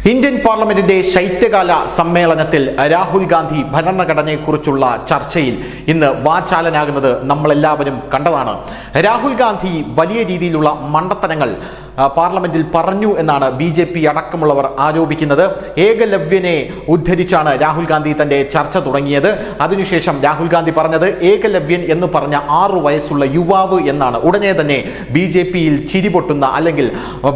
Indian പാർലമെന്റിന്റെ ശൈത്യകാല സമ്മേളനത്തിൽ രാഹുൽ ഗാന്ധി ഭരണഘടനയെക്കുറിച്ചുള്ള ചർച്ചയിൽ ഇന്ന് വാചാലനാകുന്നത് നമ്മളെല്ലാവരും കണ്ടതാണ്. രാഹുൽ ഗാന്ധി വലിയ രീതിയിലുള്ള മണ്ടത്തരങ്ങൾ പാർലമെന്റിൽ പറഞ്ഞു എന്നാണ് BJP അടക്കമുള്ളവർ ആരോപിക്കുന്നത്. ഏകലവ്യനെ ഉദ്ധരിച്ചാണ് രാഹുൽ ഗാന്ധി തന്റെ ചർച്ച തുടങ്ങിയത്. അതിനുശേഷം രാഹുൽ ഗാന്ധി പറഞ്ഞത് ഏകലവ്യൻ എന്ന് പറഞ്ഞ 6 വയസ്സുള്ള യുവാവ് എന്നാണ്. ഉടനെ തന്നെ BJPയിൽ ചിരിപൊട്ടുന്ന അല്ലെങ്കിൽ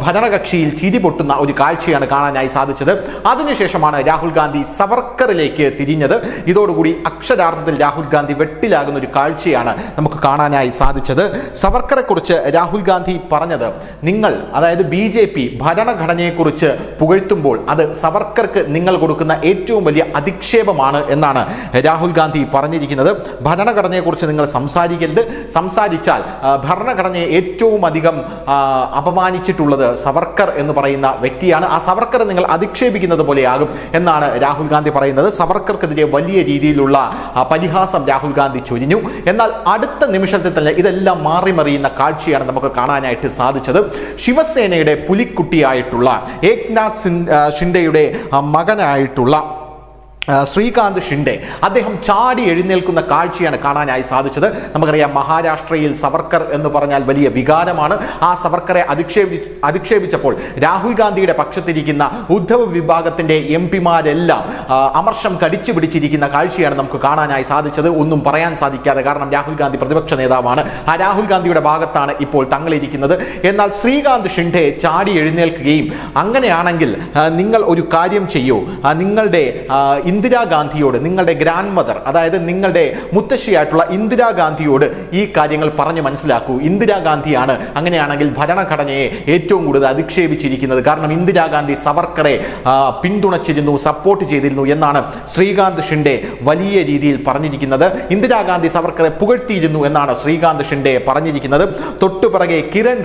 ഭരണകക്ഷിയിൽ ചിരിപൊട്ടുന്ന ഒരു കാഴ്ചയാണ് കാണാനായി സാധിച്ചത്. അതിനുശേഷമാണ് രാഹുൽ ഗാന്ധി സവർക്കറിലേക്ക് തിരിഞ്ഞത്. ഇതോടുകൂടി അക്ഷരാർത്ഥത്തിൽ രാഹുൽ ഗാന്ധി വെട്ടിലാകുന്ന ഒരു കാഴ്ചയാണ് നമുക്ക് കാണാനായി സാധിച്ചത്. സവർക്കറെ കുറിച്ച് രാഹുൽ ഗാന്ധി പറഞ്ഞത്, നിങ്ങൾ അതായത് BJP ഭരണഘടനയെക്കുറിച്ച് പുകഴ്ത്തുമ്പോൾ അത് സവർക്കർക്ക് നിങ്ങൾ കൊടുക്കുന്ന ഏറ്റവും വലിയ അധിക്ഷേപമാണ് എന്നാണ് രാഹുൽ ഗാന്ധി പറഞ്ഞിരിക്കുന്നത്. ഭരണഘടനയെക്കുറിച്ച് നിങ്ങൾ സംസാരിക്കരുത്, സംസാരിച്ചാൽ ഭരണഘടനയെ ഏറ്റവും അധികം അപമാനിച്ചിട്ടുള്ളത് സവർക്കർ എന്ന് പറയുന്ന വ്യക്തിയാണ്. ആ സവർക്കറെ നിങ്ങൾ അധിക്ഷേപിക്കുന്നത് പോലെയാകും എന്നാണ് രാഹുൽ ഗാന്ധി പറയുന്നത്. സവർക്കർക്കെതിരെ വലിയ രീതിയിലുള്ള പരിഹാസം രാഹുൽ ഗാന്ധി ചൊരിഞ്ഞു. എന്നാൽ അടുത്ത നിമിഷത്തിൽ തന്നെ ഇതെല്ലാം മാറിമറിയുന്ന കാഴ്ചയാണ് നമുക്ക് കാണാനായിട്ട് സാധിച്ചത്. ശിവസേനയുടെ പുലിക്കുട്ടിയായിട്ടുള്ള ഏക്നാഥ് ഷിൻഡെയുടെ മകനായിട്ടുള്ള ശ്രീകാന്ത് ഷിൻഡെ അദ്ദേഹം ചാടി എഴുന്നേൽക്കുന്ന കാഴ്ചയാണ് കാണാനായി സാധിച്ചത്. നമുക്കറിയാം, മഹാരാഷ്ട്രയിൽ സവർക്കർ എന്ന് പറഞ്ഞാൽ വലിയ വികാരമാണ്. ആ സവർക്കറെ അധിക്ഷേപിച്ചപ്പോൾ രാഹുൽ ഗാന്ധിയുടെ പക്ഷത്തിരിക്കുന്ന ഉദ്ധവ് വിഭാഗത്തിന്റെ MP-മാരെല്ലാം അമർഷം കടിച്ചു പിടിച്ചിരിക്കുന്ന കാഴ്ചയാണ് നമുക്ക് കാണാനായി സാധിച്ചത്. ഒന്നും പറയാൻ സാധിക്കാതെ, കാരണം രാഹുൽ ഗാന്ധി പ്രതിപക്ഷ നേതാവാണ്. ആ രാഹുൽ ഗാന്ധിയുടെ ഭാഗത്താണ് ഇപ്പോൾ തങ്ങളിരിക്കുന്നത്. എന്നാൽ ശ്രീകാന്ത് ഷിൻഡെ ചാടി എഴുന്നേൽക്കുകയും, അങ്ങനെയാണെങ്കിൽ നിങ്ങൾ ഒരു കാര്യം ചെയ്യൂ, നിങ്ങളുടെ ഇന്ദിരാഗാന്ധിയോട്, നിങ്ങളുടെ ഗ്രാൻഡ് മദർ, അതായത് നിങ്ങളുടെ മുത്തശ്ശിയായിട്ടുള്ള ഇന്ദിരാഗാന്ധിയോട് ഈ കാര്യങ്ങൾ പറഞ്ഞു മനസ്സിലാക്കൂ. ഇന്ദിരാഗാന്ധിയാണ് അങ്ങനെയാണെങ്കിൽ ഭരണഘടനയെ ഏറ്റവും കൂടുതൽ അധിക്ഷേപിച്ചിരിക്കുന്നത്. കാരണം ഇന്ദിരാഗാന്ധി സവർക്കറെ പിന്തുണച്ചിരുന്നു, സപ്പോർട്ട് ചെയ്തിരുന്നു എന്നാണ് ശ്രീകാന്ത് ഷിൻഡെ വലിയ രീതിയിൽ പറഞ്ഞിരിക്കുന്നത്. ഇന്ദിരാഗാന്ധി സവർക്കറെ പുകഴ്ത്തിയിരുന്നു എന്നാണ് ശ്രീകാന്ത് ഷിൻഡെ പറഞ്ഞിരിക്കുന്നത്. തൊട്ടുപിറകെ കിരൺ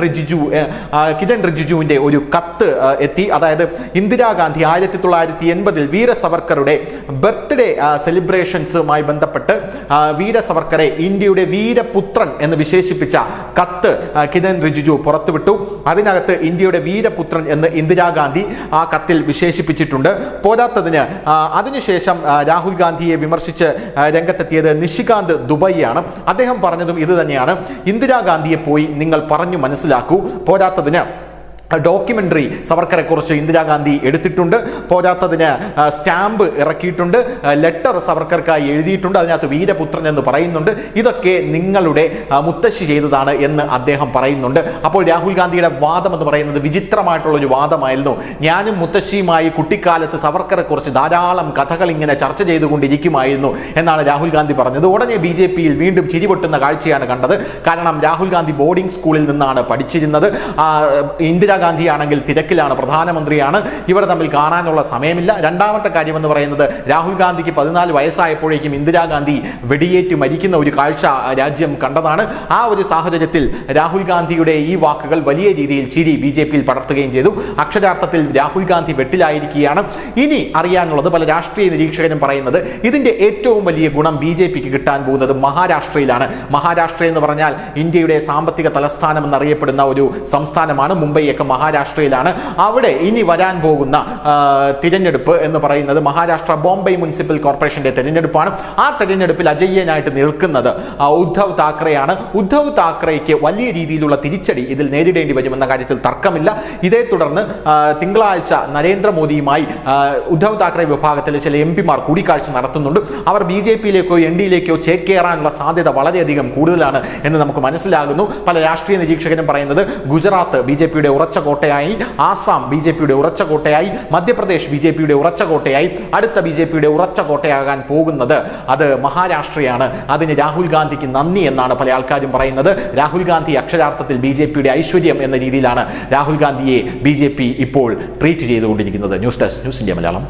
റിജിജുവിന്റെ ഒരു കത്ത് എത്തി. അതായത് ഇന്ദിരാഗാന്ധി 1980 വീര സവർക്കറുടെ ബർത്ത്ഡേ സെലിബ്രേഷൻസുമായി ബന്ധപ്പെട്ട് വീര സവർക്കറെ ഇന്ത്യയുടെ വീരപുത്രൻ എന്ന് വിശേഷിപ്പിച്ച കത്ത് കിരൺ റിജിജു പുറത്തുവിട്ടു. അതിനകത്ത് ഇന്ത്യയുടെ വീരപുത്രൻ എന്ന് ഇന്ദിരാഗാന്ധി ആ കത്തിൽ വിശേഷിപ്പിച്ചിട്ടുണ്ട്. പോരാത്തതിന് അതിനുശേഷം രാഹുൽ ഗാന്ധിയെ വിമർശിച്ച് രംഗത്തെത്തിയത് നിഷികാന്ത് ദുബൈയാണ്. അദ്ദേഹം പറഞ്ഞതും ഇത് തന്നെയാണ്, ഇന്ദിരാഗാന്ധിയെ പോയി നിങ്ങൾ പറഞ്ഞു മനസ്സിലാക്കൂ. പോരാത്തതിന് ഡോക്യുമെന്ററി സവർക്കറെ കുറിച്ച് ഇന്ദിരാഗാന്ധി എടുത്തിട്ടുണ്ട്. പോരാത്തതിന് സ്റ്റാമ്പ് ഇറക്കിയിട്ടുണ്ട്, ലെറ്റർ സവർക്കർക്കായി എഴുതിയിട്ടുണ്ട്, അതിനകത്ത് വീരപുത്രൻ എന്ന് പറയുന്നുണ്ട്. ഇതൊക്കെ നിങ്ങളുടെ മുത്തശ്ശി ചെയ്തതാണ് എന്ന് അദ്ദേഹം പറയുന്നുണ്ട്. അപ്പോൾ രാഹുൽ ഗാന്ധിയുടെ വാദം എന്ന് പറയുന്നത് വിചിത്രമായിട്ടുള്ളൊരു വാദമായിരുന്നു. ഞാനും മുത്തശ്ശിയുമായി കുട്ടിക്കാലത്ത് സവർക്കറെ കുറിച്ച് ധാരാളം കഥകൾ ഇങ്ങനെ ചർച്ച ചെയ്തുകൊണ്ടിരിക്കുമായിരുന്നു എന്നാണ് രാഹുൽ ഗാന്ധി പറഞ്ഞത്. ഉടനെ BJPയിൽ വീണ്ടും ചിരിപൊട്ടുന്ന കാഴ്ചയാണ് കണ്ടത്. കാരണം രാഹുൽ ഗാന്ധി ബോർഡിംഗ് സ്കൂളിൽ നിന്നാണ് പഠിച്ചിരുന്നത്. ഇന്ദിരാഗാന്ധി ആണെങ്കിൽ തിരക്കിലാണ്, പ്രധാനമന്ത്രിയാണ്, ഇവർ തമ്മിൽ കാണാനുള്ള സമയമില്ല. രണ്ടാമത്തെ കാര്യം എന്ന് പറയുന്നത്, രാഹുൽ ഗാന്ധിക്ക് 14 വയസ്സായപ്പോഴേക്കും ഇന്ദിരാഗാന്ധി വെടിയേറ്റ് മരിക്കുന്ന ഒരു കാഴ്ച രാജ്യം കണ്ടതാണ്. ആ ഒരു സാഹചര്യത്തിൽ രാഹുൽ ഗാന്ധിയുടെ ഈ വാക്കുകൾ വലിയ രീതിയിൽ ചിരി BJPയിൽ പടർത്തുകയും ചെയ്തു. അക്ഷരാർത്ഥത്തിൽ രാഹുൽ ഗാന്ധി വെട്ടിലായിരിക്കുകയാണ്. ഇനി അറിയാനുള്ളത്, പല രാഷ്ട്രീയ നിരീക്ഷകരും പറയുന്നത്, ഇതിന്റെ ഏറ്റവും വലിയ ഗുണം BJPക്ക് കിട്ടാൻ പോകുന്നത് മഹാരാഷ്ട്രയിലാണ്. മഹാരാഷ്ട്ര എന്ന് പറഞ്ഞാൽ ഇന്ത്യയുടെ സാമ്പത്തിക തലസ്ഥാനം എന്നറിയപ്പെടുന്ന ഒരു സംസ്ഥാനമാണ്. മുംബൈയൊക്കെ മഹാരാഷ്ട്രയിലാണ്. അവിടെ ഇനി വരാൻ പോകുന്ന തിരഞ്ഞെടുപ്പ് എന്ന് പറയുന്നത് മഹാരാഷ്ട്ര ബോംബെ മുനിസിപ്പൽ കോർപ്പറേഷന്റെ തിരഞ്ഞെടുപ്പാണ്. ആ തിരഞ്ഞെടുപ്പിൽ അജയ്യനായിട്ട് നിൽക്കുന്നത് ഉദ്ധവ് താക്കറെയാണ്. ഉദ്ധവ് താക്കറെയ്ക്ക് വലിയ രീതിയിലുള്ള തിരിച്ചടി ഇതിൽ നേരിടേണ്ടി വരുമെന്ന കാര്യത്തിൽ തർക്കമില്ല. ഇതേ തുടർന്ന് തിങ്കളാഴ്ച നരേന്ദ്രമോദിയുമായി ഉദ്ധവ് താക്കറെ വിഭാഗത്തിലെ ചില MP-മാർ കൂടിക്കാഴ്ച നടത്തുന്നുണ്ട്. അവർ BJPയിലേക്കോ NDയിലേക്കോ ചേക്കേറാനുള്ള സാധ്യത വളരെയധികം കൂടുതലാണ് എന്ന് നമുക്ക് മനസ്സിലാകുന്നു. പല രാഷ്ട്രീയ നിരീക്ഷകരും പറയുന്നത്, ഗുജറാത്ത് BJPയുടെ ഉറച്ച കോട്ടയായി, ആസാം BJPയുടെ ഉറച്ച കോട്ടയായി, മധ്യപ്രദേശ് BJPയുടെ ഉറച്ച കോട്ടയായി, അടുത്ത BJPയുടെ ഉറച്ച കോട്ടയാകാൻ പോകുന്നത് അത് മഹാരാഷ്ട്രയാണ്. അതിന് രാഹുൽ ഗാന്ധിക്ക് നന്ദി എന്നാണ് പല ആൾക്കാരും പറയുന്നത്. രാഹുൽ ഗാന്ധി അക്ഷരാർത്ഥത്തിൽ BJPയുടെ ഐശ്വര്യം എന്ന രീതിയിലാണ് രാഹുൽ ഗാന്ധിയെ BJP ഇപ്പോൾ ട്രീറ്റ് ചെയ്തുകൊണ്ടിരിക്കുന്നത്. News desk, news India Malayalam.